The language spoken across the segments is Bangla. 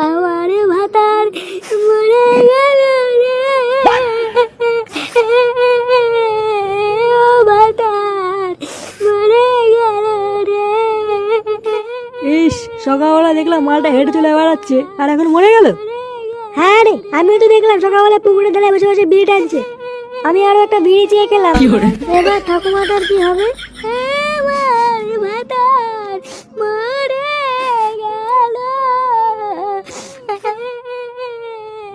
আমার ভাতার মরে গেল রে, ও ভাতার মরে গেল রে। ইস, সকালবেলা দেখলাম মালটা হেঁটে চলে বেড়াচ্ছে আর এখন মরে গেল। হ্যাঁ রে, আমিও তো দেখলাম সকালবেলা পুকুরে ধারে বসে বসে বিড়ি টানছে। আমি আরো একটা বিড়ি চেয়ে খেলাম। এবার ঠাকুমাটার কি হবে? আমার ভাতার মরে গেল।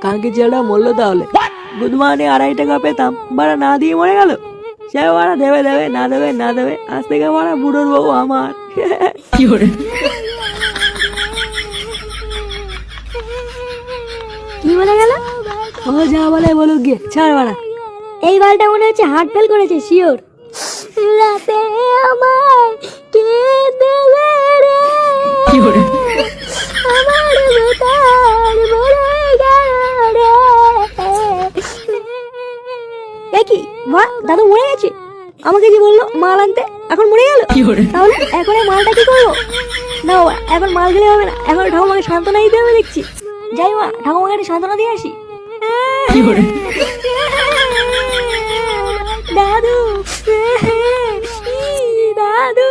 কালকে ছেলেটা মরলো তাহলে। বুধবারে 2.5 টাকা পেতাম, বাড়া না দিয়ে মরে গেল। সে বাড়া দেবে দেবে না দেবে না দেবে, আজ থেকে বাড়া বুড়োর বউ আমার। কি বলে গেল? ও যা বলে বলুক গিয়ে, ছাড় বাড়া। এই বালটা মনে হচ্ছে হার্ট ফেল করেছে, শিওর। রাতে আমায় কে দেবে রে, আমার ভাতার মরে গেল রে। এ কি মা, দাদু মরে গেছে? আমাকে কি বললো মাল আনতে, এখন মরে গেল? তাহলে এখন এই মালটা কি করবো? না বাবা, এখন মাল গেলে হবে না, এখন ঠাকুমাকে সান্ত্বনা দিতে হবে দেখছি। যাই মা, ঠাকুমাকে একটা সান্ত্বনা দিয়ে আসি। দাদু, দাদু,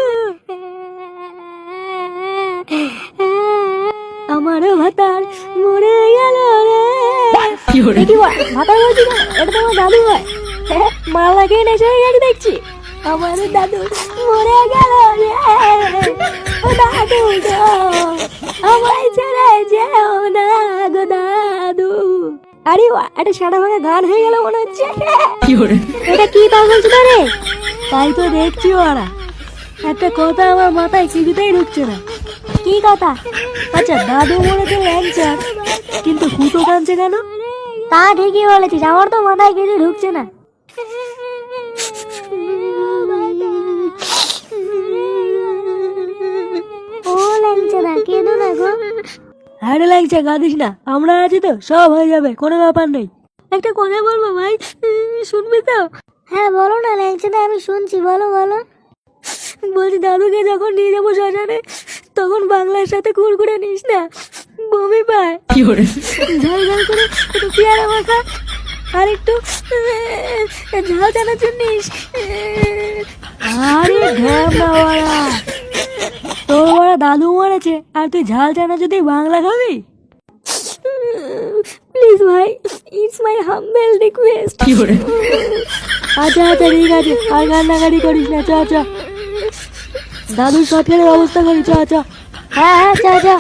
আমারও ভাতার মরে গেল রে। কি ভাতার বলছি না, এটা তো আমার দাদু হয়। মালা খেয়ে নেশা হয়ে গেছে দেখছি। আমার দাদু মরে গেল রে, ও দাদু গো, আমায় ছেড়ে যেও না গো দাদু। আরে বাহ, একটা সাদা ভাঙা গান হয়ে গেল মনে হচ্ছে। এটা কি পাগল ছিল রে? তাই তো দেখছি ওরা। একটা কথা আমার মাথায় কিছুতেই ঢুকছে না। কি কথা? আচ্ছা, দাদু মরেছে ল্যাংচা, কিন্তু কুতো কাঁদছে কেন? তা ঠিকই বলেছিস, আমার তো মাথায় কিছু ঢুকছে না। ও ল্যাংচারা, কেঁদো না গো। আরে ল্যাংচা, কাঁদিস না, আমরা আছি তো, সব হয়ে যাবে, কোনো ব্যাপার নেই। একটা কথা বলবো ভাই, শুনবি তো? হ্যাঁ বলো না ল্যাংচাটা, আমি শুনছি, বলো বলো। বলছি, দাদুকে যখন নিয়ে যাবো শ্মশানে, তখন বাংলার সাথে কুড়কুড়ে নিস না, বমি পায়। ঝাল ঝাল করে একটু পেয়ারা মাখা আর একটু ঝাল চানাচুর নিস। আরে ঢ্যামনা বাড়া, তোর বাড়া দাদু মরেছে আর তুই ঝাল চানাচুর দিয়ে বাংলা খাবি? প্লিজ ভাই, ইটস মাই হাম্বল রিকোয়েস্ট। আচ্ছা আচ্ছা, ঠিক আছে, আর কান্নাকাটি করিস না, চ চ, দাদুর সৎকারের ব্যবস্থা করি, চ চ। হ্যাঁ হ্যাঁ, চা চা।